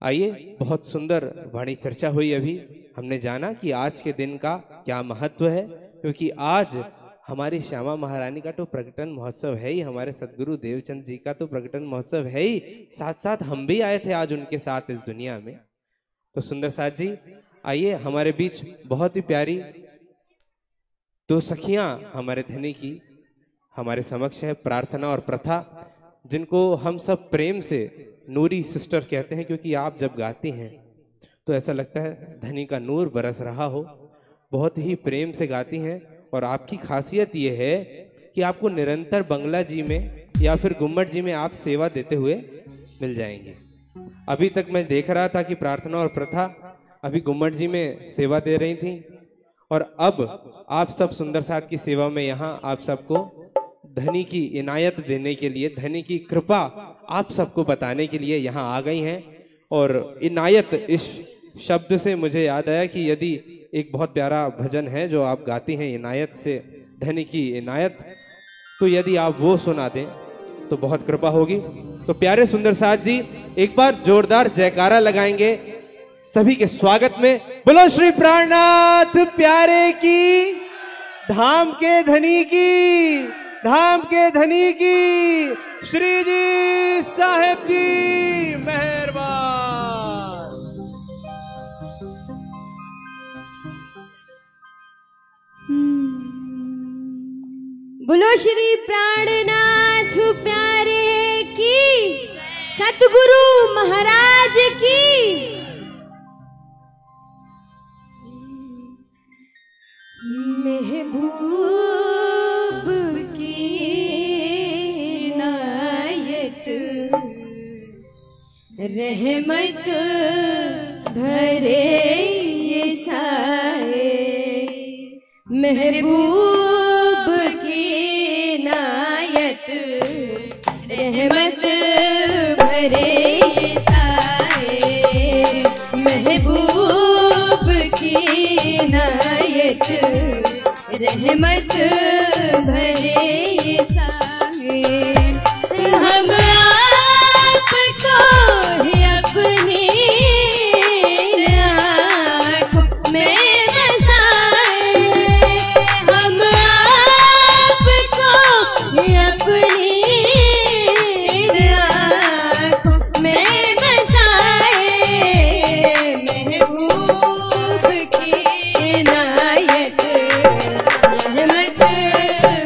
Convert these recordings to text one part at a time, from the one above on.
आइए, बहुत सुंदर वाणी चर्चा हुई। अभी हमने जाना कि आज के दिन का क्या महत्व है, क्योंकि आज हमारी श्यामा महारानी का तो प्रकटन महोत्सव है ही, हमारे सदगुरु देवचंद जी का तो प्रकटन महोत्सव है ही, साथ साथ हम भी आए थे आज उनके साथ इस दुनिया में। तो सुंदर साथ जी, आइए, हमारे बीच बहुत ही प्यारी दो सखियां हमारे धनी की हमारे समक्ष है, प्रार्थना और प्रथा, जिनको हम सब प्रेम से नूरी सिस्टर कहते हैं, क्योंकि आप जब गाती हैं तो ऐसा लगता है धनी का नूर बरस रहा हो। बहुत ही प्रेम से गाती हैं और आपकी खासियत ये है कि आपको निरंतर बंगला जी में या फिर गुम्मट जी में आप सेवा देते हुए मिल जाएंगे। अभी तक मैं देख रहा था कि प्रार्थना और प्रथा अभी गुम्मट जी में सेवा दे रही थी, और अब आप सब सुंदर साथ की सेवा में यहाँ आप सबको धनी की इनायत देने के लिए, धनी की कृपा आप सबको बताने के लिए यहाँ आ गई हैं। और इनायत इस शब्द से मुझे याद आया कि यदि एक बहुत प्यारा भजन है जो आप गाती हैं, इनायत से धनी की इनायत, तो यदि आप वो सुना दें तो बहुत कृपा होगी। तो प्यारे सुंदर साथ जी, एक बार जोरदार जयकारा लगाएंगे सभी के स्वागत में। बोलो श्री प्राणनाथ प्यारे की, धाम के धनी की, धाम के धनी की, श्री जी साहेब जी मेहरबान। बोलो श्री प्राणनाथ प्यारे की, सतगुरु महाराज की। महबूब की नायत रहमत भरे ये साए, महबूब की नायत रहमत भरे ये साए, महबूब की नायत रहमत भरे ये साए। हम आपको ही अपनी आँखों में बसाए, हम आपको ही अपनी आँखों में बसाए, महबूब की नायत रहमत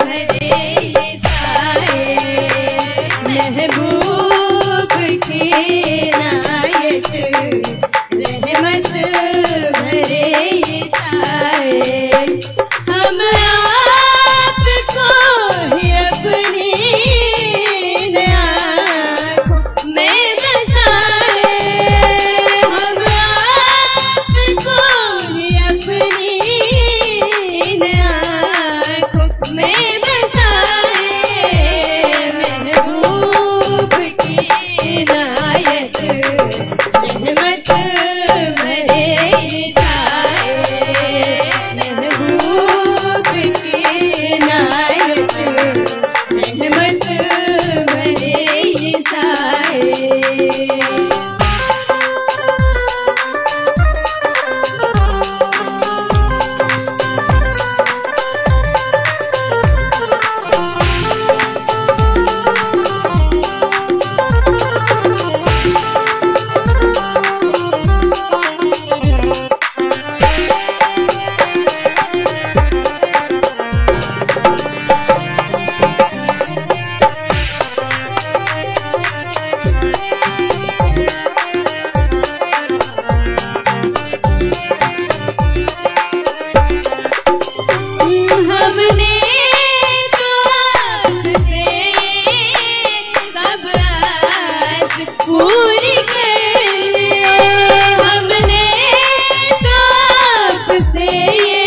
भरे ये साए, महबूब की नायत रहमत भरे ये साए। हम आपको ही अपनी आँखों में बसाए, हम आपको ही अपनी आँखों में बसाए, महबूब की नायत रहमत भरे ये साए, महबूब की नायत रहमत भरे ये साए। हमने तो आपसे सब आस पूरी कर ली, हमने तो आपसे ये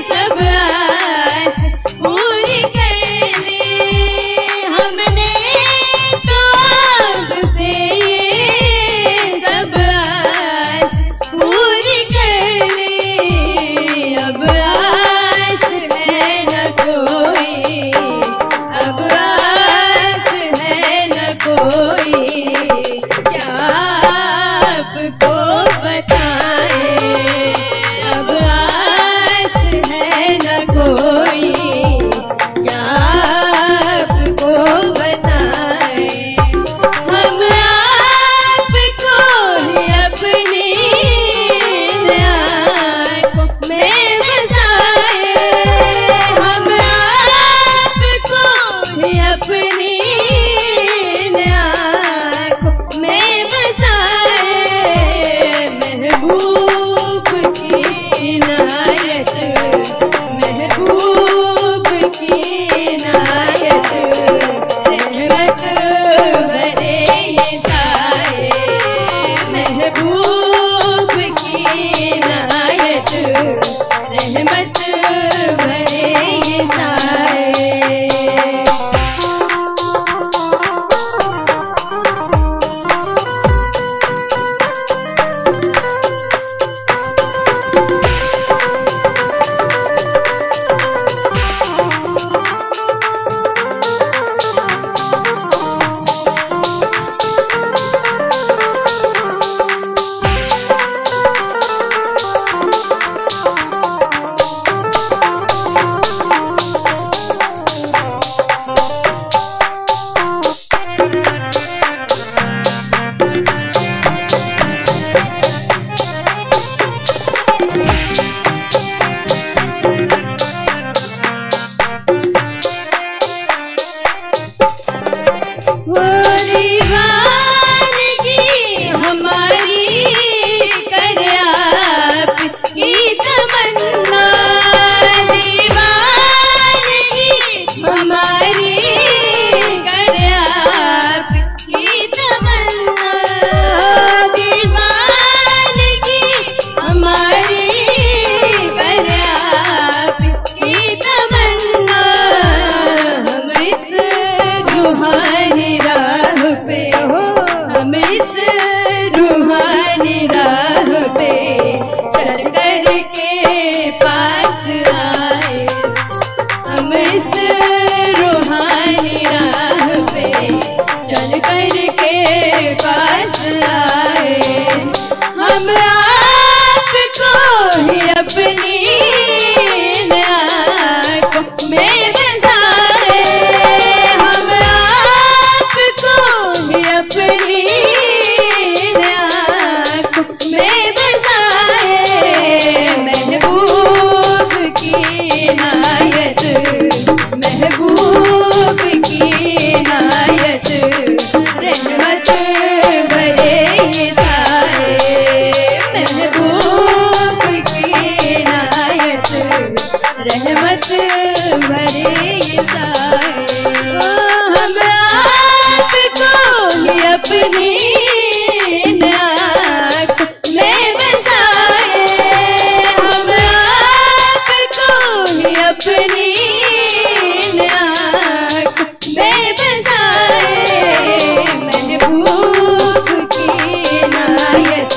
सब आस पूरी कर ली, हमने तो आपसे ये सब आस पूरी कर ली। अब आस है न कोई, अब आस है न कोई, हम इस रूहानी राह पे चल कर के पास आए, हम इस रूहानी राह पे चल कर के पास आए। हम आपको ही अपनी आँखों में बसाए, हम आपको ही अपनी आँखों में बसाए। महबूब की इनायत, महबूब की इनायत, रहमत भरे ये साए। महबूब की इनायत, रहमत भरे ये साए। हम आपको ही अपनी आँखों में बसाए, हम आपको ही अपनी आँखों में बसाए। महबूब की इनायत,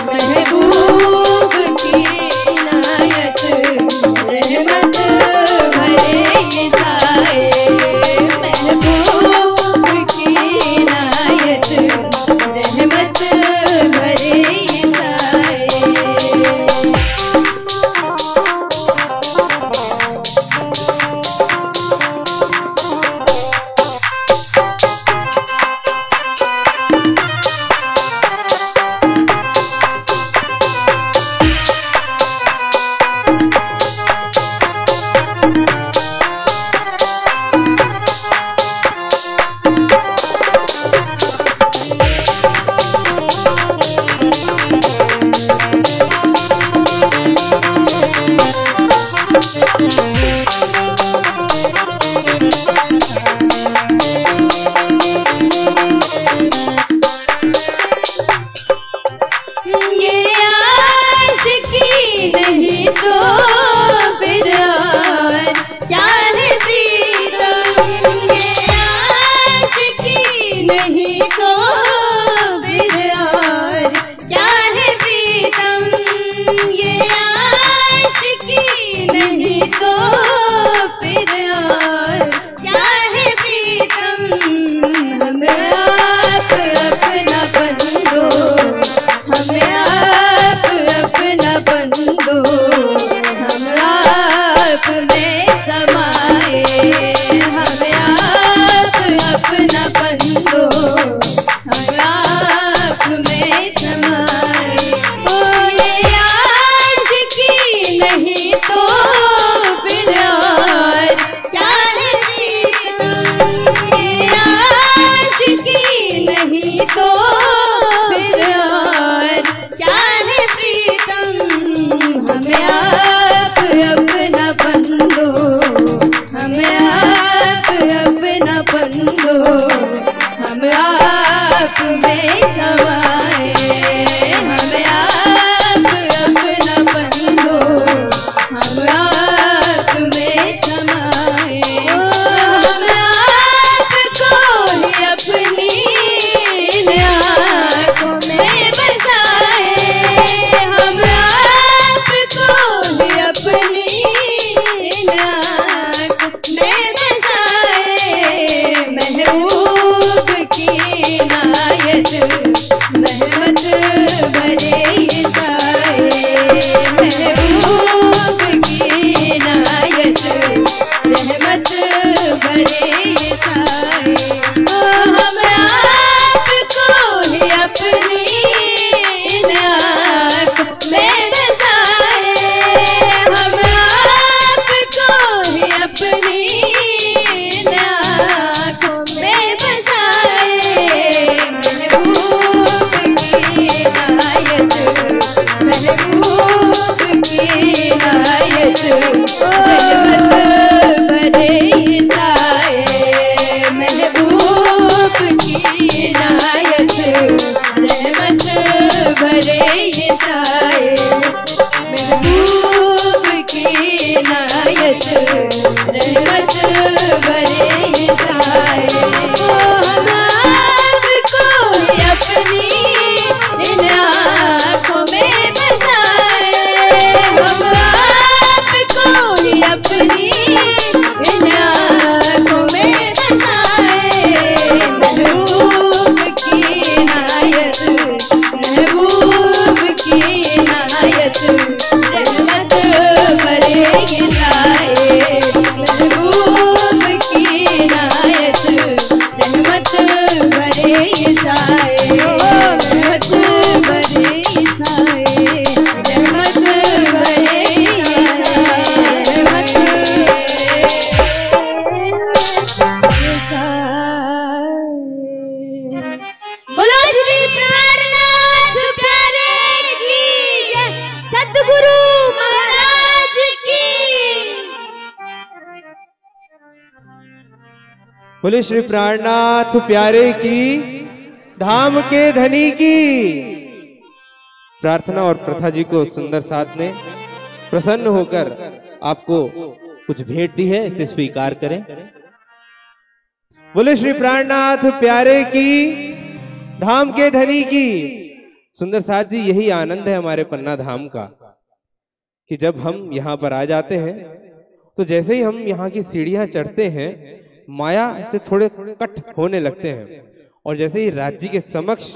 महबूब की इनायत, रहमत भरे ये साए। महबूब की इनायत, रहमत भरे ये साए। ये आशिकी नहीं तो फिर और क्या है प्रीतम, ये आशिकी नहीं तो फिर और क्या है प्रीतम, ये आशिकी नहीं तो फिर और क्या है प्रीतम। हम आप अपना बंदो, हम आप अपना बंदो, हम आप में समाए, हम आप अपना बंदो, हम आप में समाए। ओ ये आशिकी नहीं तो फिर और क्या है प्रीतम, ये आशिकी नहीं तो फिर और क्या है प्रीतम। हम आप अपना बंदो, हम आप अपना बंदो, हम आप में समाए, हम आप अपना बंदो, हम आप में समाए। हम आपको ही अपनी आँखों में बसाए, हम आपको ही अपनी आँखों में बसाए। महबूब की इनायत, रहमत भरे ये साए। महबूब की इनायत, रहमत भरे ये साए। हम आपको ही अपनी आँखों में बसाए, हम आपको ही अपनी आँखों में बसाए। महबूब की इनायत, महबूब की इनायत, रहमत भरे ये साए। महबूब की इनायत, रहमत भरे ये साए। महबूब की इनायत, रहमत भरे ये साए। हम आपको बोले श्री प्राणनाथ प्यारे की, धाम के धनी की। प्रार्थना और प्रथा जी को सुंदर साथ ने प्रसन्न होकर आपको कुछ भेंट दी है, इसे स्वीकार करें। बोले श्री प्राणनाथ प्यारे की, धाम के धनी की। सुंदर साथ जी, यही आनंद है हमारे पन्ना धाम का कि जब हम यहाँ पर आ जाते हैं तो जैसे ही हम यहाँ की सीढ़ियां चढ़ते हैं माया से थोड़े कट होने लगते हैं, और जैसे ही राज्य के समक्ष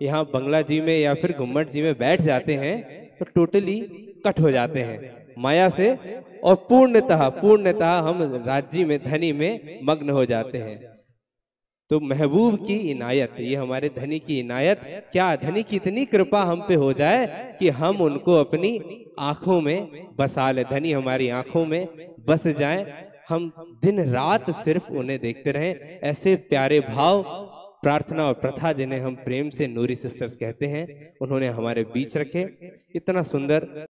यहाँ बंगला जी में या फिर घुम्मट जी में बैठ जाते हैं तो टोटली कट हो जाते हैं माया से, और पूर्णतः हम राज्य में धनी में मग्न हो जाते हैं। तो महबूब की इनायत, ये हमारे धनी की इनायत, क्या धनी की इतनी कृपा हम पे हो जाए कि हम उनको अपनी आंखों में बसा ले, धनी हमारी आंखों में बस जाएं, हम दिन रात सिर्फ उन्हें देखते रहें। ऐसे प्यारे भाव, प्रार्थना और प्रथा जिन्हें हम प्रेम से नूरी सिस्टर्स कहते हैं, उन्होंने हमारे बीच रखे। इतना सुंदर